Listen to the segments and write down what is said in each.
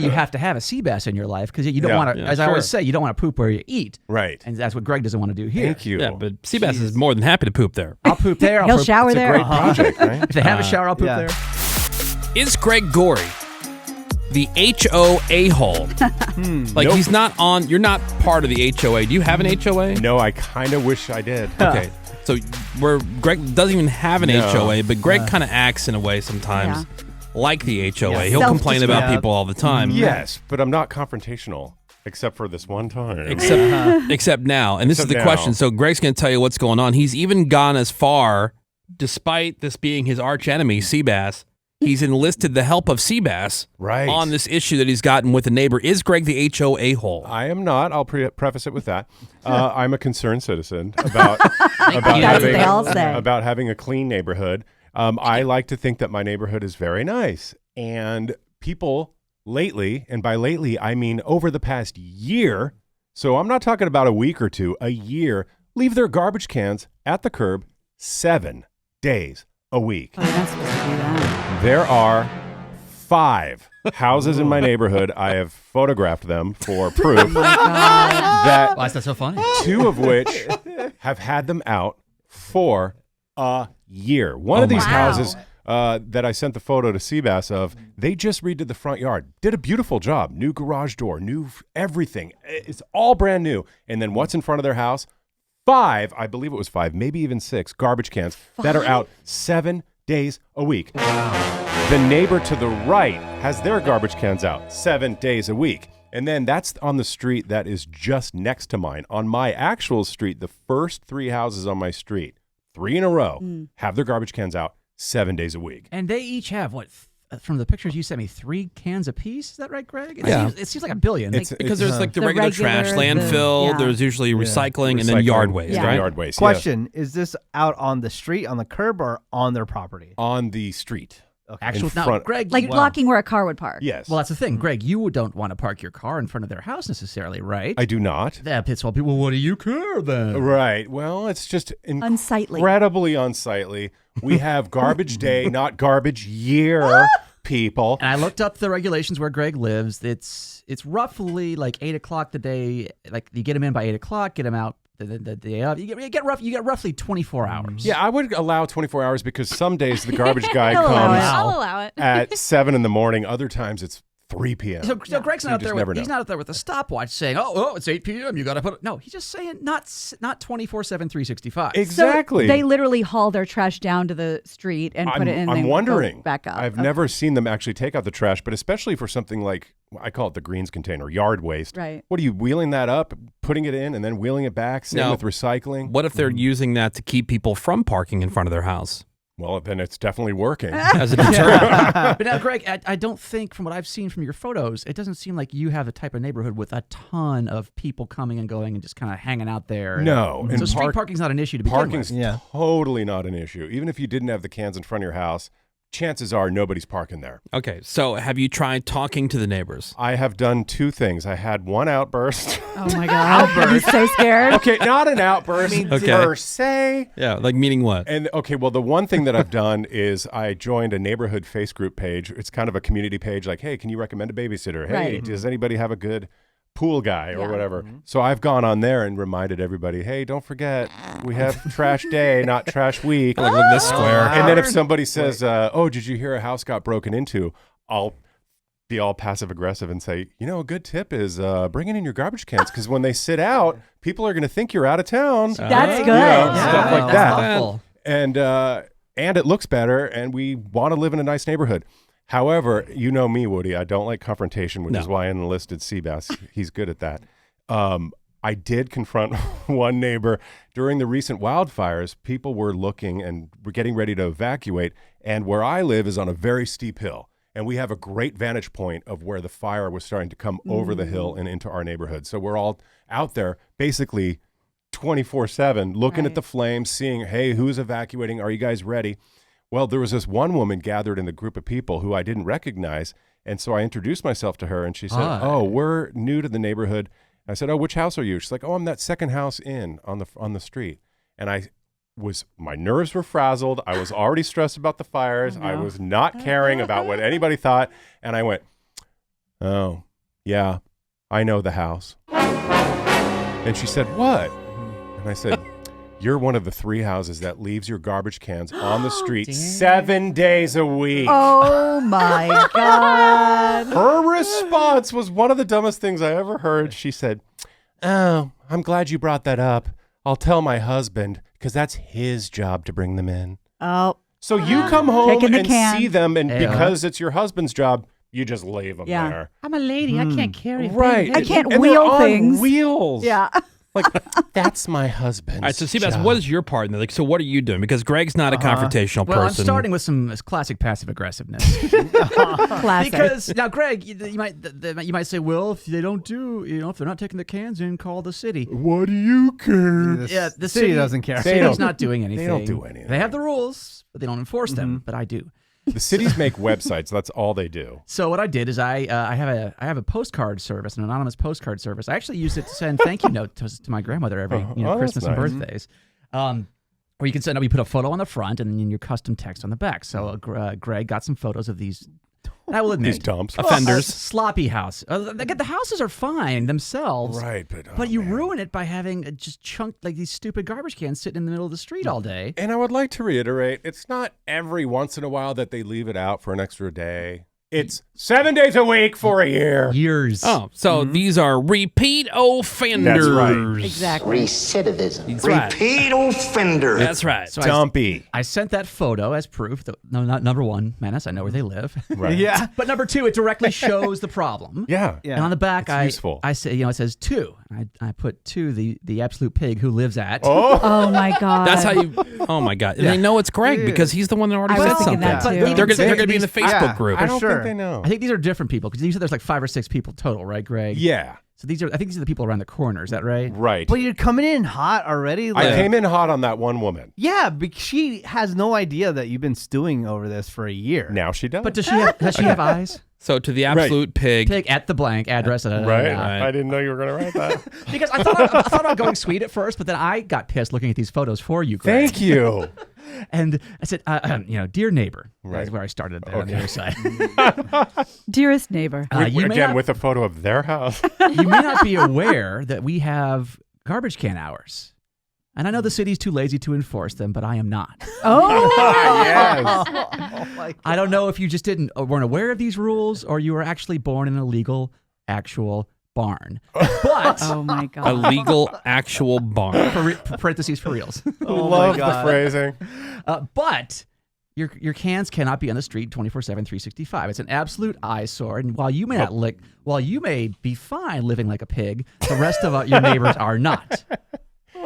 You have to have a sea bass in your life because you don't want to, I always say, you don't want to poop where you eat. Right. And that's what Greg doesn't want to do here. Thank you. Yeah, but sea bass is more than happy to poop there. I'll poop there. He'll shower there. It's a great project, right? If they have a shower, I'll poop there. Is Greg Gory the HOA-Hole? Like Nope. he's not on. You're not part of the HOA. Do you have an HOA? No, I kind of wish I did. Okay. So where Greg doesn't even have an HOA, but Greg kind of acts in a way sometimes like the HOA. He'll complain about people all the time. Yes, but I'm not confrontational, except for this one time. Except now. And this is the question. So Greg's going to tell you what's going on. He's even gone as far, despite this being his arch enemy, Seabass, he's enlisted the help of Seabass on this issue that he's gotten with a neighbor. Is Greg the HOA-Hole? I am not. I'll preface it with that. I'm a concerned citizen about having a clean neighborhood. I like to think that my neighborhood is very nice. And people lately, and by lately, I mean over the past year, so I'm not talking about a week or two, a year, leave their garbage cans at the curb 7 days a week. Oh, you're not supposed to do that. There are 5 houses in my neighborhood. I have photographed them for proof. That Why is that so funny? 2 of which have had them out for a year. One of these houses that I sent the photo to Seabass of, they just redid the front yard. Did a beautiful job. New garage door, new everything. It's all brand new. And then what's in front of their house? 5, I believe it was 5, maybe even 6 garbage cans that are out 7 days a week. The neighbor to the right has their garbage cans out 7 days a week. And then that's on the street that is just next to mine. On my actual street, the first 3 houses on my street, 3 in a row, have their garbage cans out 7 days a week. And they each have, from the pictures you sent me, 3 cans apiece? Is that right, Greg? It seems like a billion. Because there's like the regular trash, landfill, there's usually recycling, and then yard waste, right? Yard waste, Question, is this out on the street, on the curb, or on their property? On the street. Okay. Actually, now, front. Greg, Like blocking where a car would park. Yes. Well, that's the thing, Greg. You don't want to park your car in front of their house necessarily, right? I do not. That pits all people. What do you care then? Right. Well, it's just Unsightly. incredibly unsightly. We have garbage day, not garbage year, people. And I looked up the regulations where Greg lives. It's roughly like 8 o'clock the day. Like you get him in by 8 o'clock, get him out the day of. You get roughly 24 hours. Yeah, I would allow 24 hours because some days the garbage guy I'll allow it. comes I'll allow it. at 7 in the morning. Other times it's 3 p.m. So Greg's not out there. never He's know. not out there with a stopwatch saying, "Oh, it's 8 p.m. You got to put it." No, he's just saying not 24/7, 365. Exactly. So they literally haul their trash down to the street and put it in. I'm wondering. Back up. I've never seen them actually take out the trash, but especially for something like, I call it the greens container, yard waste. Right. What are you wheeling that up, putting it in, and then wheeling it back? Same No. with recycling. What if they're using that to keep people from parking in front of their house? Well, then it's definitely working. As a deterrent. But now, Greg, I don't think from what I've seen from your photos, it doesn't seem like you have the type of neighborhood with a ton of people coming and going and just kind of hanging out there. No. So And street parking's not an issue to begin Parking's with. totally not an issue. Even if you didn't have the cans in front of your house, chances are nobody's parking there. Okay, so have you tried talking to the neighbors? I have done 2 things. I had one outburst. Oh my God. I'm so scared. Okay, not an outburst per se. Yeah, like meaning what? And okay, well, the one thing that I've done is I joined a neighborhood face group page. It's kind of a community page like, hey, can you recommend a babysitter? Hey, Right. does anybody have a good pool guy or Yeah. whatever? So I've gone on there and reminded everybody, hey, don't forget, we have trash day, not trash week. Like, look this square. And then if somebody says, oh, did you hear a house got broken into? I'll be all passive aggressive and say, a good tip is bringing in your garbage cans because when they sit out, people are going to think you're out of town. That's good. Stuff like that's that. thoughtful. And it looks better, and we want to live in a nice neighborhood. However, you know me, Woody. I don't like confrontation, which is why I enlisted Seabass. He's good at that. I did confront one neighbor during the recent wildfires. People were looking and were getting ready to evacuate, and where I live is on a very steep hill. And we have a great vantage point of where the fire was starting to come over the hill and into our neighborhood. So we're all out there basically 24/7 looking at the flames, seeing, hey, who's evacuating? Are you guys ready? Well, there was this one woman gathered in the group of people who I didn't recognize. And so I introduced myself to her and she said, oh, we're new to the neighborhood. I said, oh, which house are you? She's like, oh, I'm that second house in on the street. And my nerves were frazzled. I was already stressed about the fires. I was not caring about what anybody thought. And I went, Oh, yeah, I know the house. And she said, what? And I said, you're one of the 3 houses that leaves your garbage cans on the street 7 days a week. Oh my God. Her response was one of the dumbest things I ever heard. She said, oh, I'm glad you brought that up. I'll tell my husband because that's his job to bring them in. Oh. So you come home Taking the and can. see them, and Yeah. because it's your husband's job, you just leave them Yeah. there. I'm a lady. I can't carry Right. I can't And wheel they're on things. wheels. Yeah. Like, that's my husband's All right, so Seabass, job. what is your part in that? Like, so what are you doing? Because Greg's not a confrontational Well, person. I'm starting with some classic passive aggressiveness. Classic. Because now, Greg, you might say, well, if they don't do, if they're not taking the cans in, call the city. What do you care? The city doesn't care. The city's not doing anything. They don't do anything. They have the rules, but they don't enforce them. But I do. The cities make websites. That's all they do. So what I did is I have a postcard service, an anonymous postcard service. I actually used it to send thank you notes to my grandmother every that's Christmas and nice. birthdays. Where you can send, you put a photo on the front and then your custom text on the back. So Greg got some photos of these. I will admit, These dumps. Offenders. sloppy house. The houses are fine themselves, Right, but you man. ruin it by having just chunked like these stupid garbage cans sitting in the middle of the street all day. And I would like to reiterate, it's not every once in a while that they leave it out for an extra day. It's 7 days a week for a year. Years. Oh, so these are repeat offenders. That's right. Exactly. Recidivism. That's right. Repeat offender. That's right. So Dumpy. I sent that photo as proof. No, not number one, Menace. I know where they live. Right. Yeah. But number 2, it directly shows the problem. Yeah. Yeah. And on the back, It's useful. I say, it says 2. I put 2, the absolute pig who lives at. Oh, Oh my God. That's how you. Oh my God! And they know it's Greg because he's the one that already I said was thinking something. that too. They're going to be in the Facebook Yeah. group. I don't sure. think they know. I think these are different people because you said there's like 5 or 6 people total, right, Greg? Yeah. So I think these are the people around the corner. Is that right? Right. But you're coming in hot already. I came in hot on that one woman. Yeah, because she has no idea that you've been stewing over this for a year. Now she does. But does she have eyes? So to the absolute pig. Pig at the blank address. Right? Right. I didn't know you were going to write that. Because I thought about going sweet at first, but then I got pissed looking at these photos for you, Greg. Thank you. And I said, dear neighbor. Right. That's where I started there on the other side. Dearest neighbor. You may Again, not- with a photo of their house. you may not be aware that we have garbage can hours. And I know the city's too lazy to enforce them, but I am not. Oh. Yes. Oh my I don't know if you just weren't aware of these rules or you were actually born in a legal, actual barn. But, Oh my A God. legal actual barn. parentheses for reals. Love the God. phrasing. But your cans cannot be on the street 24/7, 365. It's an absolute eyesore. And while you may be fine living like a pig, the rest of your neighbors are not.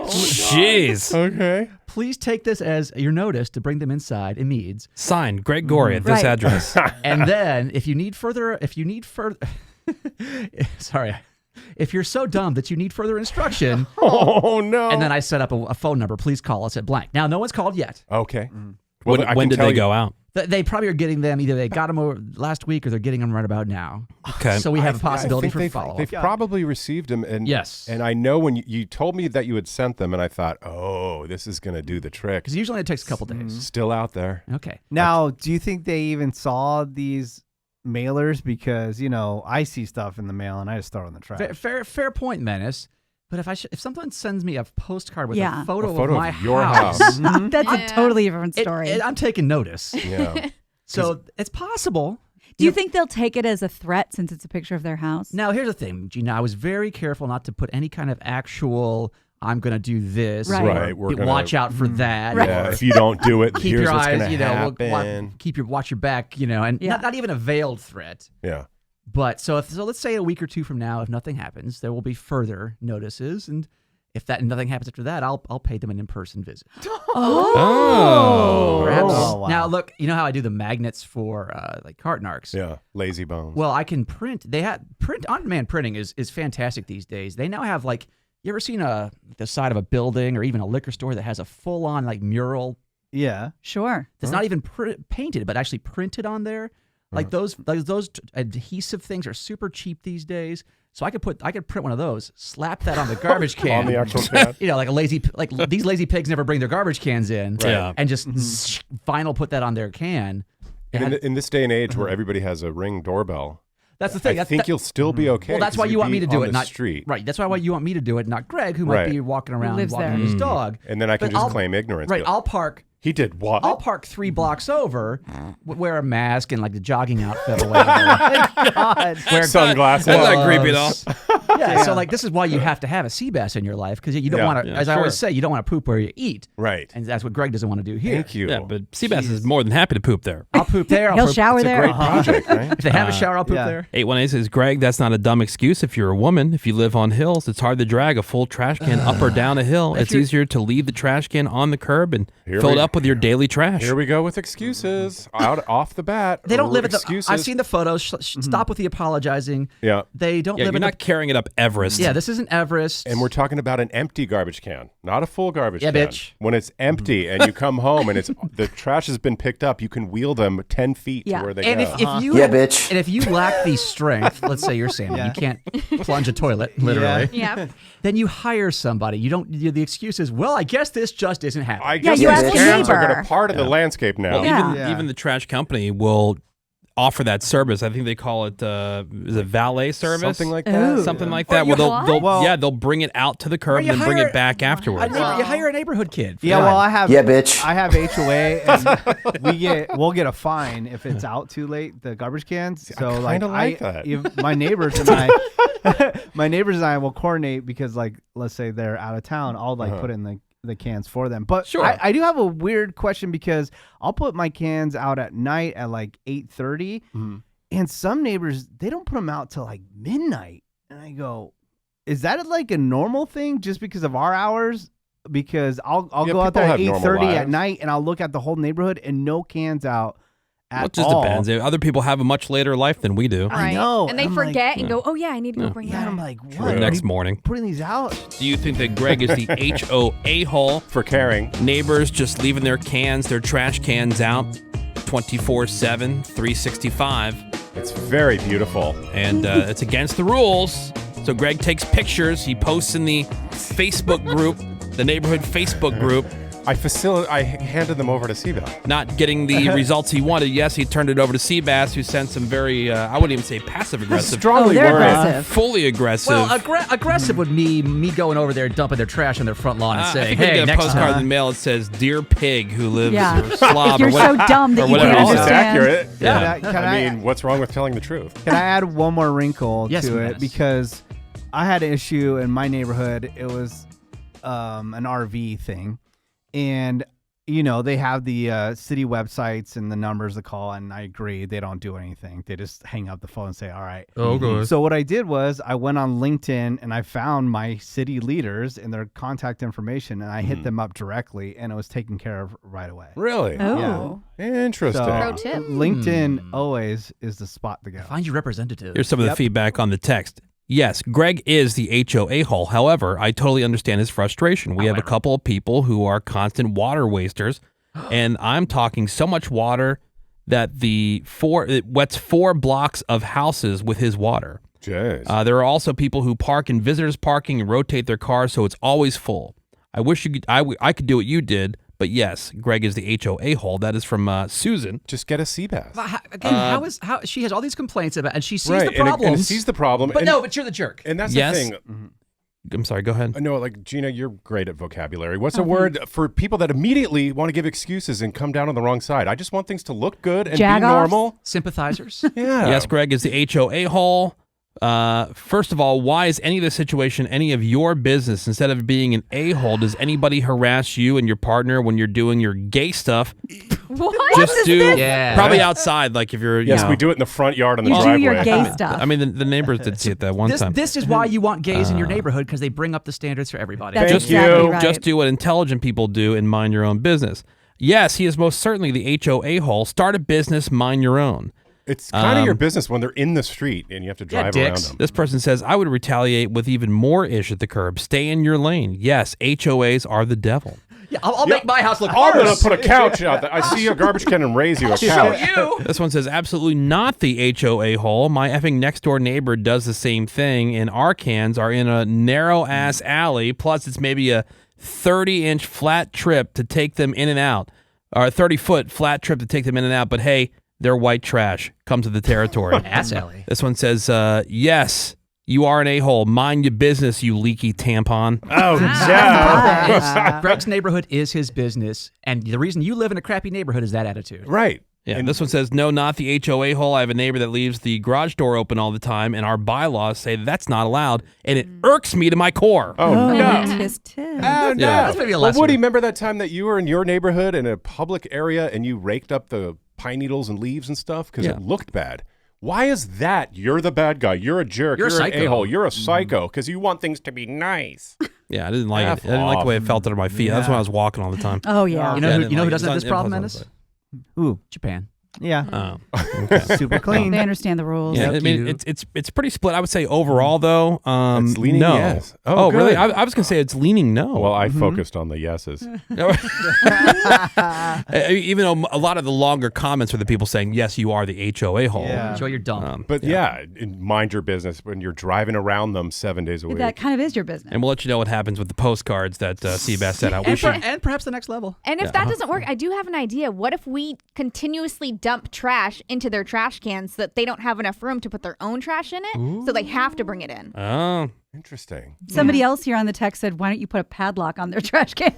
Jeez. Okay. Please take this as your notice to bring them inside immediately. Signed, Greg Gory at this Right. address. And then if you need further, sorry, if you're so dumb that you need further instruction, Oh, no. and then I set up a phone number, please call us at blank. Now, no one's called yet. Okay. Well, I When can did tell they you- go out? They probably are getting them, either they got them over last week or they're getting them right about now. Okay. So we have a I possibility think for they've- follow-up. They've probably received them. And, Yes. And I know when you told me that you had sent them, and I thought, oh, this is going to do the trick. Because usually it takes a couple days. Still out there. Okay. Now, do you think they even saw these mailers? Because, I see stuff in the mail and I just throw it in the trash. Fair point, Menace. But if someone sends me a postcard with Yeah. a photo A photo of my of your house, house. That's a totally different story. I'm taking notice. Yeah. So it's possible. Do you think they'll take it as a threat since it's a picture of their house? Now, here's the thing, Gina. I was very careful not to put any kind of actual, I'm going to do this. Right. or Right, we're gonna- watch out for that. Right. Yeah, or if you don't do it, keep here's your what's eyes, going to happen. watch your back, and Yeah. not even a veiled threat. Yeah. But so let's say a week or 2 from now, if nothing happens, there will be further notices. And if nothing happens after that, I'll pay them an in-person visit. Oh. Perhaps. Oh, wow. Now, look, you know how I do the magnets for like cart narcs? Yeah. Lazy bones. Well, I can print. On-demand printing is fantastic these days. They now have you ever seen the side of a building or even a liquor store that has a full-on mural Yeah. Sure. that's not even painted but actually printed on there? Like those adhesive things are super cheap these days. So I could print one of those, slap that on the garbage can. On the actual can. Like these lazy pigs never bring their garbage cans in. Right. Yeah. And just vinyl put that on their can. And in this day and age where everybody has a Ring doorbell, That's the thing. I think you'll still be okay. Well, that's 'cause why you'd you want be me to do on it, the not street. Right. That's why you want me to do it, not Greg, who might be walking around lives walking there. his dog. And then I can But just I'll- claim ignorance. Right. I'll park. He did what? I'll park 3 blocks over, wear a mask and like the jogging outfit or whatever. God. Wear Sunglasses. That's not creepy at all. Yeah, so like this is why you have to have a sea bass in your life because you don't Yeah. want to, Yeah, as I always sure. say, you don't want to poop where you eat. Right. And that's what Greg doesn't want to do here. Thank you. Yeah, but Seabass is more than happy to poop there. I'll poop there. I'll He'll poop- shower It's a there. great project, right? If they have a shower, I'll poop yeah. there. 818 says, Greg, that's not a dumb excuse if you're a woman. If you live on hills, it's hard to drag a full trash can up or down a hill. It's easier to leave the trash can on the curb and fill it up with your daily trash. Here we go with excuses. Off the bat. They don't live at the. excuses. I've seen the photos. Stop with the apologizing. Yeah. They don't Yeah, live you're in not carrying it up Everest. Yeah, this isn't Everest. And we're talking about an empty garbage can, not a full garbage Yeah, can. bitch. When it's empty and you come home and it's the trash has been picked up, you can wheel them 10 feet Yeah. to where they And go. if you Yeah, bitch. and if you lack the strength, let's say you're Sammy, you can't plunge a toilet literally. Yeah. Then you hire somebody. You don't. The excuse is, well, I guess this just isn't happening. I guess you these ask a cans are neighbor. going to part of the landscape now. Well, Yeah. even, even the trash company will offer that service. I think they call it is it valet service? Something like that. Ooh. Something like Or that. you Where they'll Well- they'll bring it out to the curb you and then bring hire- it back afterwards. You hire a neighborhood kid. for Yeah, that. well, I have. Yeah, bitch. I have HOA, and we'll get a fine if it's out too late. The garbage cans. So kinda like that. if my neighbors and I will coordinate because let's say they're out of town. I'll put in the cans for them. But Sure. I do have a weird question because I'll put my cans out at night at like 8:30, and some neighbors they don't put them out till like midnight, and I go, is that like a normal thing just because of our hours? Because I'll Yeah, go out people there at have normal 8:30 at lives. night and I'll look at the whole neighborhood and no cans out at Well, it just all. depends. Other people have a much later life than we do. I know, And they I'm like- forget and go, oh, yeah, I need to go bring Yeah, that. I'm like, The what? next Are you morning. putting these out? Do you think that Greg is the HOA-Hole? For caring. Neighbors just leaving their cans, their trash cans out 24/7, 365. It's very beautiful. And it's against the rules. So Greg takes pictures. He posts in the Facebook group, the neighborhood Facebook group. I handed them over to Seabass. Not getting the results he wanted. Yes, he turned it over to Seabass, who sent some very, I wouldn't even say passive aggressive, Strongly they're worded. aggressive. fully aggressive. Well, aggressive would mean me going over there, dumping their trash on their front lawn, and I saying, think we "Hey, get a next postcard in time." the mail. It says, "Dear pig who lives Yeah. or slob If you're or so whatever." dumb that or you whatever can't it is. It's understand. accurate. Yeah. Can I mean, what's wrong with telling the truth? Can I add one more wrinkle Yes, to yes. it? Because I had an issue in my neighborhood. It was an RV thing. And, they have the city websites and the numbers to call. And I agree. They don't do anything. They just hang up the phone and say, all right. Okay. So what I did was I went on LinkedIn and I found my city leaders and their contact information. And I hit them up directly. And it was taken care of right away. Really? Oh. Interesting. So Pro tip. LinkedIn always is the spot to go. Find your representative. Here's some of the feedback on the text. Yes, Greg is the HOA-Hole. However, I totally understand his frustration. We have a couple of people who are constant water wasters, and I'm talking so much water that it wets 4 blocks of houses with his water. Jeez. There are also people who park in visitors parking and rotate their cars, so it's always full. I wish I could do what you did, but yes, Greg is the HOA-Hole. That is from Susan. Just get a Seabass. Again, how she has all these complaints about, and she sees Right, the problems. and it sees the problem. but and, but you're the jerk. And that's Yes. the thing. I'm sorry, go ahead. No, like Gina, you're great at vocabulary. What's a word for people that immediately want to give excuses and come down on the wrong side? I just want things to look good and be Jag-offs? normal. Sympathizers. Yeah. Yes, Greg is the HOA-Hole. First of all, why is any of this situation any of your business? Instead of being an a-hole, does anybody harass you and your partner when you're doing your gay stuff? What? Just do Yeah. probably outside, like if you're. Yes, you know, we do it in the front yard on the You do driveway. your gay stuff. I mean, the neighbors did see it that one time. This is why you want gays in your neighborhood, because they bring up the standards for everybody. That's Thank exactly you. right. Just do what intelligent people do and mind your own business. Yes, he is most certainly the HOA-Hole. Start a business, mind your own. It's kind of your business when they're in the street and you have to drive around dicks. them. This person says, I would retaliate with even more ish at the curb. Stay in your lane. Yes, HOAs are the devil. Yeah, I'll make my house look I'm going worse. to put a couch out there. I see a garbage can and raise you a couch. you. This one says, absolutely not the HOA-Hole. My effing next door neighbor does the same thing, and our cans are in a narrow ass alley. Plus, it's maybe a 30-inch flat trip to take them in and out, or a 30-foot flat trip to take them in and out. But hey, They're white trash. Come to the territory. Ass alley. This one says, yes, you are an a-hole. Mind your business, you leaky tampon. Oh, It's- Greg's neighborhood is his business, and the reason you live in a crappy neighborhood is that attitude. Right. Yeah, and this one says, no, not the HOA-Hole. I have a neighbor that leaves the garage door open all the time, and our bylaws say that's not allowed, and it irks me to my core. Oh, no. Tisk, tisk. Oh, no. Yeah. That's maybe a Well, lesser. Woody, remember that time that you were in your neighborhood in a public area and you raked up the pine needles and leaves and stuff because it looked bad? Why is that? You're the bad guy. You're a jerk. You're a an psycho. a-hole. You're a psycho because you want things to be nice. Yeah, I didn't like F it. I didn't like the way it off. felt under my feet. That's when I was walking all the time. Oh yeah. You know, Yeah, I who, didn't you know like who it. doesn't have It's this on- problem, it's on Ennis? Ooh, Japan. yeah. Oh, okay. Super clean. They understand the rules. Yeah, I mean, it's pretty split. I would say overall, though, It's leaning no. yes. Oh, good. really? I was gonna say it's leaning no. Well, I focused on the yeses. Even though a lot of the longer comments are the people saying, yes, you are the HOA-Hole. Yeah. Enjoy your dump. But mind your business when you're driving around them 7 days a week. That kind of is your business. And we'll let you know what happens with the postcards that Seabass sent out. We And, should, and perhaps the next level. And if that doesn't work, I do have an idea. What if we continuously dump trash into their trash cans so that they don't have enough room to put their own trash in it? So they have to bring it in. oh, Interesting. Somebody else here on the text said, "Why don't you put a padlock on their trash can?"